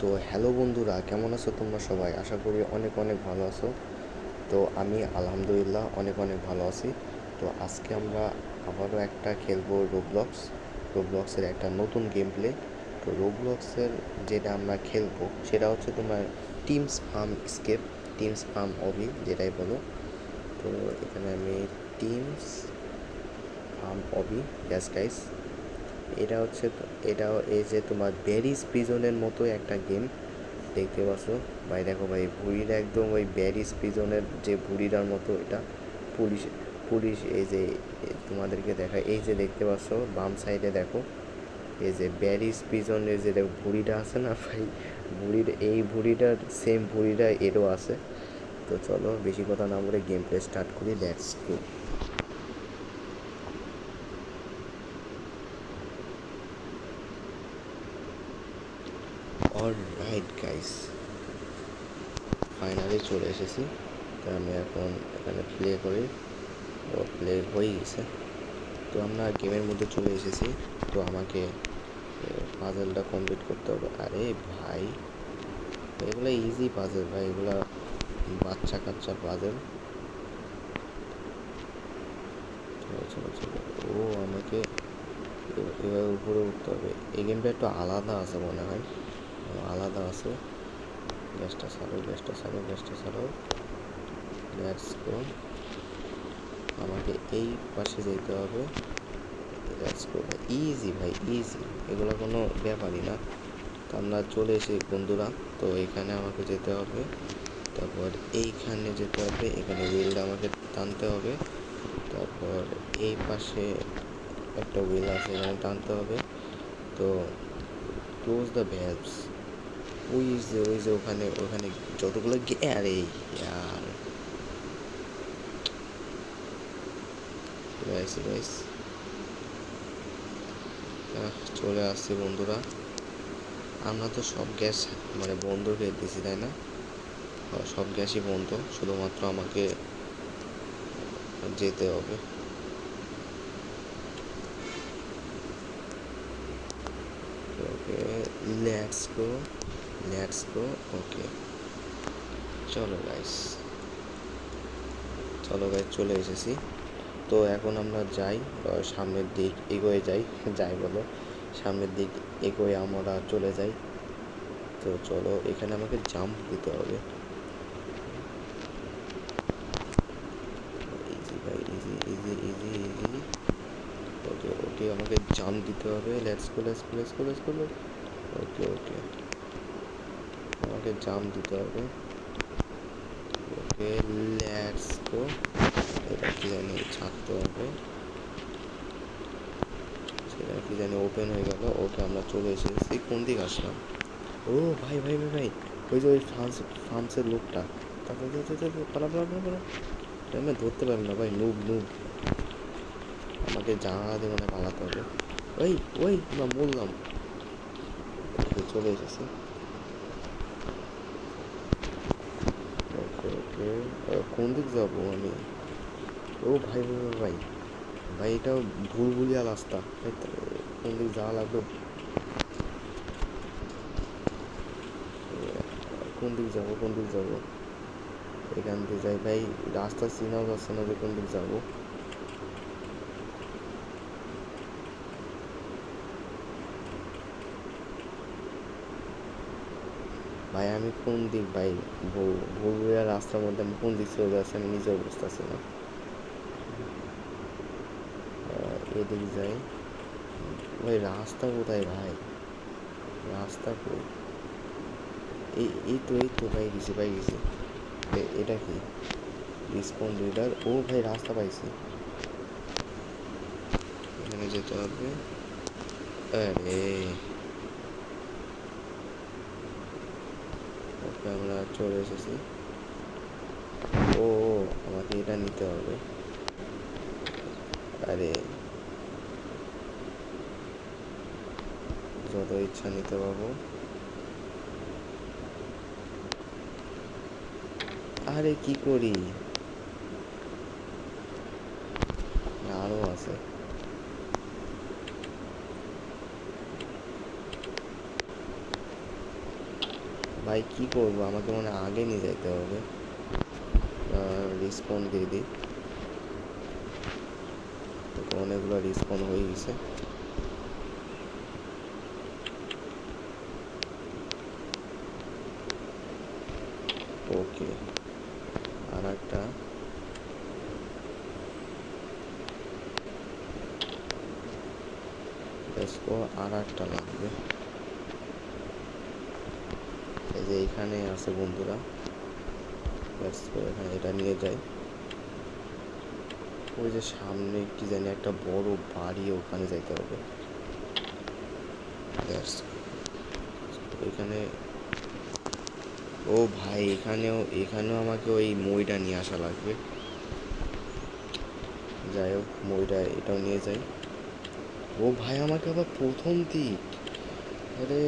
তো হ্যালো বন্ধুরা, কেমন আছো তোমরা সবাই? আশা করি অনেক অনেক ভালো আছো। তো আমি আলহামদুলিল্লাহ অনেক অনেক ভালো আছি। তো আজকে আমরা আবারও একটা খেলবো রোবলক্সের একটা নতুন গেম প্লে। তো রোবলক্সের যেটা আমরা খেলবো সেটা হচ্ছে তোমার টিমস ফার্ম অবি যেটাই বলো। তো এখানে আমি টিমস ফার্ম অবি, গ্যাস গাইস, এটা হচ্ছে এটাও এই যে তোমার ব্যারিজ প্রিজনের মতো একটা গেম। দেখতে পাচ্ছ ভাই, দেখো ভাই, ভুঁড়িটা একদম ওই ব্যারিজ প্রিজনের যে ভুঁড়িটার মতো এটা। পুলিশ পুলিশ এই যে তোমাদেরকে দেখা, এই যে দেখতে পাচ্ছ বাম সাইডে দেখো, এই যে ব্যারিজ প্রিজনের যে ভুঁড়িটা আছে না ভাই, এই ভুঁড়িটার সেম ভুঁড়িটা এরও আছে। তো চলো বেশি কথা না বলে গেম প্লে স্টার্ট করি, let's go. Alright guys, finally চলে এসেছি। তো আমি এখন এখানে প্লে করি। ও প্লে হয়ে গেছে। তো আমরা গেমের মধ্যে চলে এসেছি। তো আমাকে পাজেলটা কমপ্লিট করতে হবে। আরে ভাই, এগুলো ইজি পাজেল ভাই, এগুলো বাচ্চা কাচ্চার পাজেল। চলো চলো চলো। ও আমাকে এভাবে উপরে উঠতে হবে। এই গেমটা একটু আলাদা আছে মনে হয়, আলাদা আছে। গ্যাসটা ছাড়ো। Let's go. আমাকে এই পাশে যেতে হবে। লেটস গো ভাই, ইজি ভাই, ইজি। এগুলো কোনো ব্যাপারই না। তো আমরা চলে এসেছি বন্ধুরা। তো এখানে আমাকে যেতে হবে, তারপর এইখানে যেতে হবে, এখানে হুইলটা আমাকে টানতে হবে। তারপর এই পাশে একটা হুইল আছে, এখানে টানতে হবে। তো ক্লোজ দ্য ভ্যালভস। ওই যে ওখানে ওখানে যতগুলো আরে ইয়ার, গাইস, চলে আসছি বন্ধুরা। আমরা তো সব গ্যাস মানে বন্ধ করে দিয়েছি, তাই না? সব গ্যাসই বন্ধ, শুধুমাত্র আমাকে যেতে হবে। ওকে, লেটস গো। ওকে, চলো গাইস চলে এসেছি। তো এখন আমরা যাই, সামনের দিক এগোয়ে যাই যাই বলো, সামনের দিক এগোয়ে আমরা চলে যাই। তো চলো, এখানে আমাকে জাম্প দিতে হবে। ইজি ভাই, ইজি। ওকে আমাকে জাম্প দিতে হবে। Let's go. ওকে আমাকে জাম্প দিতে হবে। ওকে, লেটস গো। এটা কি জানি ছাড়তে হবে, সেটা কি জানি ওপেন হয়ে গেল। ওকে, আমরা চলে এসেছি। কোন দিকে আসলাম? ও ভাই, ওই যে ওই ফার্মসের লোকটা। পালা। আমি ধরতে পারলাম না ভাই, নুব। আমাকে জানালা দিয়ে মানে পালাতে হবে। ওই না, বললাম। ওকে, চলে এসেছি। ওকে, কোন দিক যাবো আমি? ও ভাই, এটা ভুলভুলিয়া রাস্তা। কোন দিক যাওয়া লাগবে? কোন দিক যাবো? এখান দিয়ে যাই ভাই, রাস্তা চিনাও যাচ্ছে না যে কোন দিক যাবো। ভাই আমি কোন দিক ভাই, ভুলভুলিয়া রাস্তার মধ্যে আমি কোন দিক চলে যাচ্ছি আমি নিজেও বুঝতেছি না। এদিক যাই। ভাই রাস্তা কোথায় ভাই? রাস্তা কই? এই তো ভাই, গেছি। এটা কি? Respond reader. ও ভাই, রাস্তা পাইছি। এখানে যেতে হবে। আরে ওকে, আমরা চলে এসেছি। ও আমাকে এটা নিতে হবে। আরে যত ইচ্ছা নিতে পারবো। আরে কি করি? আরও আছে। ভাই কী করবো, আমাকে মনে হয় আগে নিয়ে যেতে হবে। রিস্পন দিয়ে দিই, অনেকগুলো রিস্পন হয়ে গেছে। ওকে, আর একটা আর একটা লাগবে। এই যে এইখানে আছে বন্ধুরা, এখানে এটা নিয়ে যাই। ওই যে সামনে কি জানি একটা বড় বাড়ি, ওখানে যাইতে হবে। এখানে, ও ভাই এখানেও আমাকে ওই মইটা নিয়ে আসা লাগবে। যাই হোক, মইটা এটাও নিয়ে যাই। ও ভাই আমাকে আবার প্রথম দিক, আরে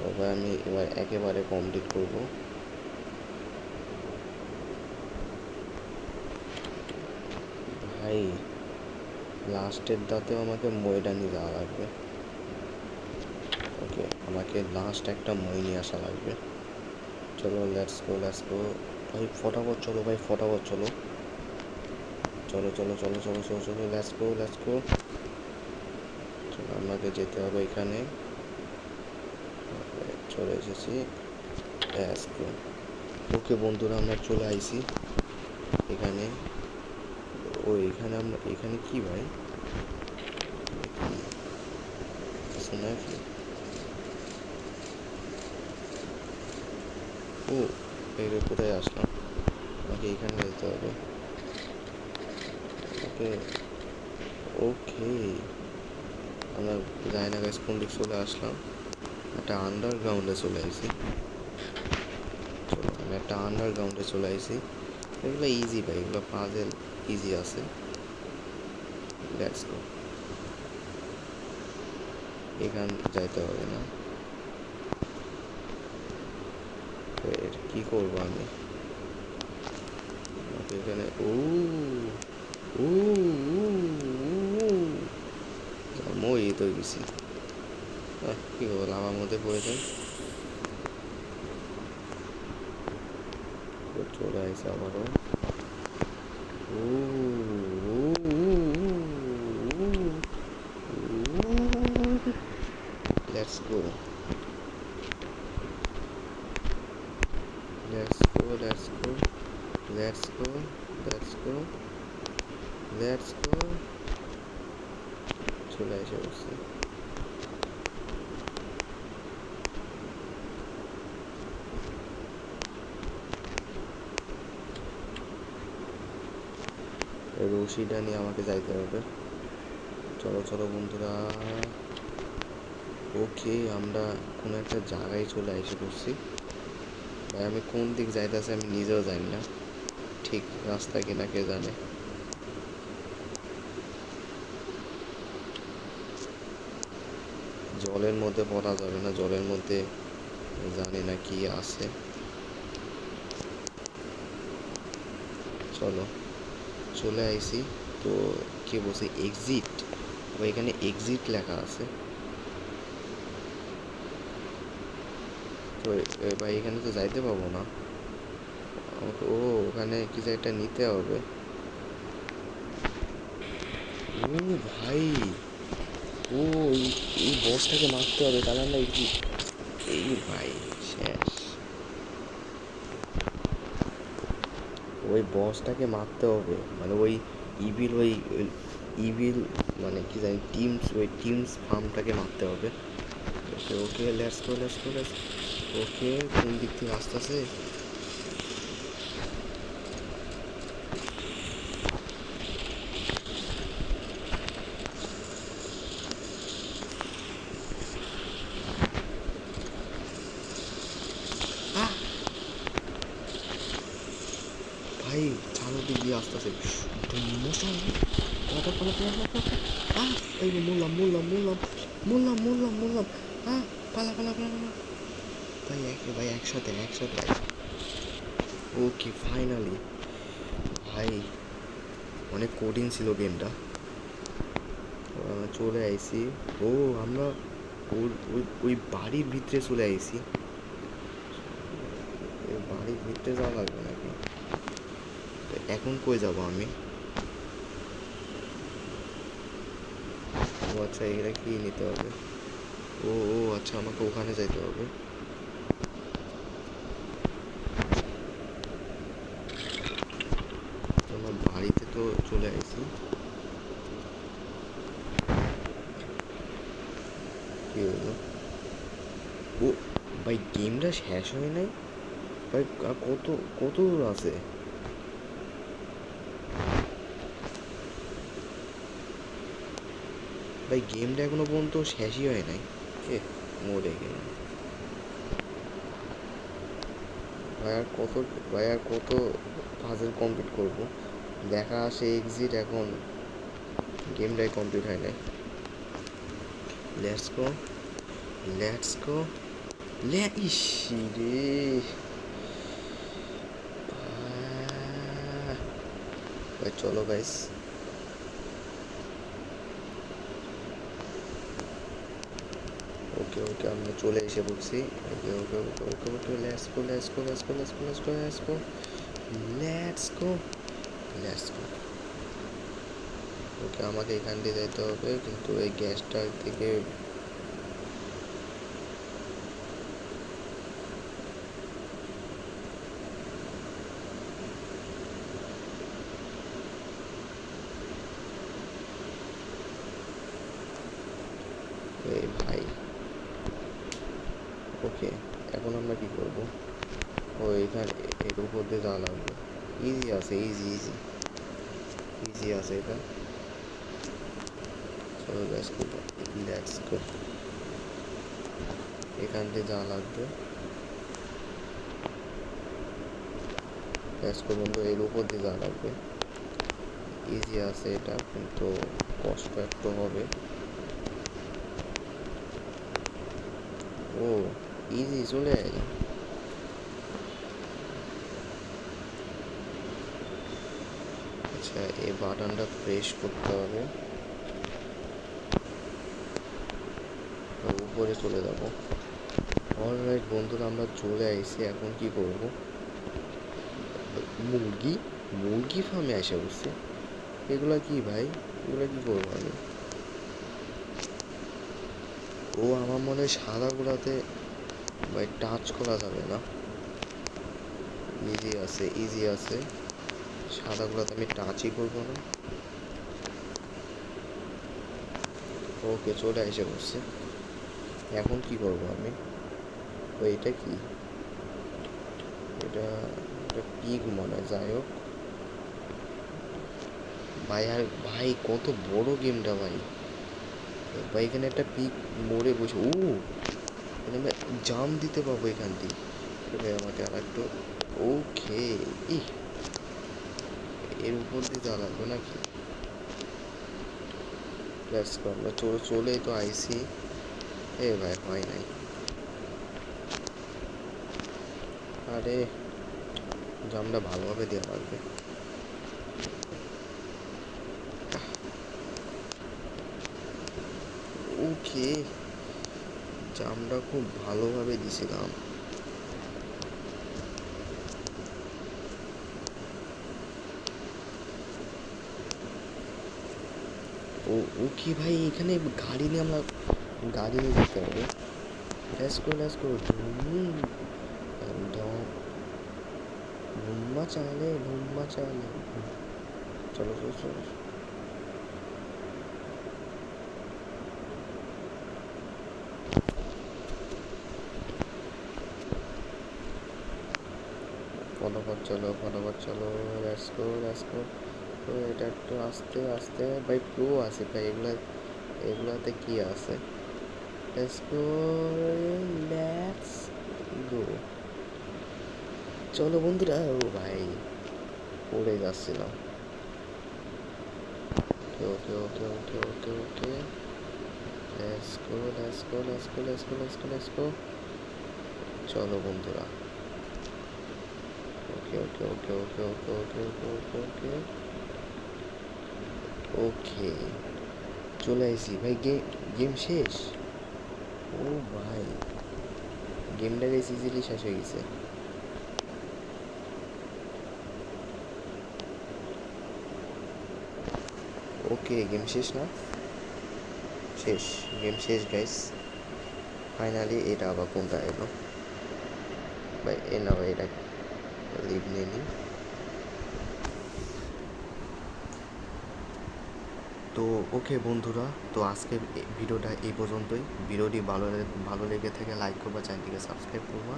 তবে আমি এবার একেবারে কমপ্লিট করব। ভাই লাস্টের দাঁতেও আমাকে মইটা নিয়ে যাওয়া লাগবে। ওকে, আমাকে লাস্ট একটা মই নিয়ে আসা লাগবে। চলো লেটস গো ভাই ফটাফট চলো, ভাই ফটাফট চলো, চলো চলো চলো চলো চলো চলো লেটস গো। চলো, আমাকে যেতে হবে এখানে। চলে এসেছি, লেটস গো। ওকে বন্ধুরা, আমরা চলে আইছি এখানে। ও এখানে আমরা, এখানে কি ভাই নাকি? ও কোথায় আসলাম? আমাকে এখানে যেতে হবে। ওকে ওকে, আমরা যাই না গাইস কোন দিক চলে আসলাম, একটা আন্ডারগ্রাউন্ডে চলে আসি। চলো আমি একটা আন্ডারগ্রাউন্ডে চলে আসি। এগুলো ইজি ভাই, এগুলো পাজেল ইজি আছে। লেটস গো, এখান যাইতে হবে না। তো এর কী করবো আমি? এখানে ও ও মই তো গেছি। কী করবো, লাভার মধ্যে পড়ে যাই। চলে আসছে আবারও। ও let's go let's go let's go let's go let's go let's go. চলে এসে বসছে। রশিটা নিয়ে আমাকে যাইতে হবে। চলো চলো বন্ধুরা। ওকে, আমরা কোনো একটা জায়গায় চলে এসে পড়ছি। ভাই আমি কোন দিক যাইতেছি আমি নিজেও জানি না, ঠিক রাস্তা কিনা কে জানে। জলের মধ্যে পড়া যাবে না, জলের মধ্যে জানি না কি আছে। চলো চলে আইছি। তো কি বলছে, এক্সিট, এখানে এক্সিট লেখা আছে। তো ভাই এখানে তো যাইতে পাবো না আমাকে। ও ওখানে কিছু একটা নিতে হবে। ও ভাই, ও এই বসটাকে মারতে হবে, তাহলে আমরা এই ভাই শেষ। ওই বসটাকে মারতে হবে, মানে ওই ইভিল, ওই ইভিল মানে কি জানি টিমস ফার্মটাকে মারতে হবে। ওকে ওকে লেটস গো ওকে, কোন দিক থেকে আসতেছে? ভাই চারো দিক দিয়ে আসতেছে। এই মরলাম। পালা পালা পালা পালা। ভাই একসাথে ওকে ফাইনালি। ভাই অনেক কঠিন ছিল গেমটা। চলে আইছি। ও আমরা ওই বাড়ির ভিতরে চলে আইছি। বাড়ির ভিতরে যাওয়া লাগবে নাকি? এখন কই যাব আমি? ও আচ্ছা, এটা কি নিতে হবে? ও ও আচ্ছা, আমাকে ওখানে যাইতে হবে। আমার বাড়িতে তো চলে আইছি। কি হলো? ও ভাই, গেমটা শেষ হয় নাই ভাই? কত কত দূর আছে? ভাই গেমটা এখনো পর্যন্ত শেষই হয় নাই। এ মরে গেলাম ভাই। আর কত পাজল কমপ্লিট করব? দেখা আসে এক্সিট, এখন গেমটাই কমপ্লিট হয় নাই। লেটস গো, লেটস গো। ইস রে, ভাই চলো গাইস। ওকে ওকে, আমরা চলে এসে পড়ছি। Okay okay okay okay okay, let's go let's go let's go let's go let's go let's go let's go let's go. Okay, আমাকে এখান দিয়ে যেতে হবে, কিন্তু এই গ্যাসটার থেকে এই ভাই। ওকে, এখন আমরা কি করব? ও এখানে এর উপর দিয়ে যাওয়া লাগবে। ইজি আছে, ইজি ইজি ইজি আছে এটা। চলো লেটস গো, লেটস গো। এখান দিয়ে যাওয়া লাগবে। লেটস গো বন্ধু, এর উপর দিয়ে যাওয়া লাগবে। ইজি আছে এটা, কিন্তু কষ্ট একটু হবে। ও ইজি, চলে আয়। আচ্ছা, এই বাটনটা প্রেস করতে হবে, উপরে চলে যাবো। অলরাইট বন্ধুরা, আমরা চলে আইছি। এখন কি করব? মুরগি, মুরগি ফার্মে আসা বসছে। এগুলা কি ভাই? এগুলা কি করবো আমি? ও আমার মনে হয় সাদাগুলাতে ভাই টাচ করা যাবে না। ইজি আছে, ইজি আছে। সাদাগুলাতে আমি টাচই করবো না। ওকে, চলে এসে বসছে। এখন কি করব আমি? ও এটা কি? এটা এটা পিগ মনে হয়। যাই হোক ভাই, আর ভাই কত বড় গেমটা ভাই। ভাই এখানে একটা পিক মরে বসে। ও এখানে আমরা জাম দিতে পারবো এখান দিয়ে। ভাই আমাকে আর একটু। ওকে, ই এর উপর দিয়ে যাওয়া লাগবে নাকি? লেটস গো, আমরা চলেই তো আইসি। এ ভাই হয় নাই। আরে জামটা ভালোভাবে দেওয়া লাগবে। ওকে, জামটা খুব ভালোভাবে দিছিলাম। ও ওকে ভাই, এখানে গাড়ি নিয়ে আমরা গাড়ি নিয়ে যেতে হবে। লেটস গো লেটস গো। একদম ভুম্মা চালে, ভুম্মা চালে। চলো চলো চলো। ফটাফট চলো, ফটাফট চলো। লেটস গো লেটস গো। তো এটা একটু আস্তে আস্তে ভাই, প্রো আছে ভাই এগুলা। এগুলাতে কি আছে? Let's go, let's go. চলো বন্ধুরা। ও ভাই, পড়ে যাচ্ছিলাম। Okay okay okay okay okay. Let's go let's go let's go let's go let's go let's go. চলো বন্ধুরা। ওকে okay okay okay okay okay okay okay okay ওকে। চলে আইছি ভাই। গেম শেষ। ও ভাই, গেমটা বেশ ইজিলি শেষ হয়ে গেছে। ওকে, গেম শেষ না? শেষ, গেম শেষ গাইস। ফাইনালি এটা আবার কোনটা এলো ভাই? এ না ভাই, এটা লিভ নিয়ে নিই। তো ওকে বন্ধুরা, তো আজকের ভিডিওটা এই পর্যন্তই। ভিডিওটি ভালো লেগে থাকে লাইক করবা, চ্যানেলটিকে সাবস্ক্রাইব করবা।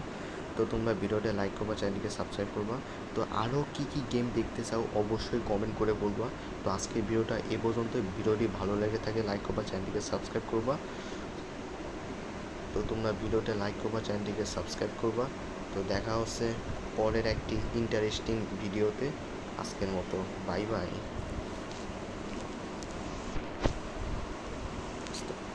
তো তোমরা ভিডিওটা লাইক করবা, চ্যানেলটিকে সাবস্ক্রাইব করবা। তো আরও কী কী গেম দেখতে চাও অবশ্যই কমেন্ট করে বলবা। তো আজকের ভিডিওটা এই পর্যন্তই। ভিডিওটি ভালো লেগে থাকে লাইক করবা, চ্যানেলটিকে সাবস্ক্রাইব করবা। তো তোমরা ভিডিওটা লাইক করবা, চ্যানেলটিকে সাবস্ক্রাইব করবা। তো দেখা হচ্ছে পরের একটি ইন্টারেস্টিং ভিডিওতে। আজকের মতো বাই বাই।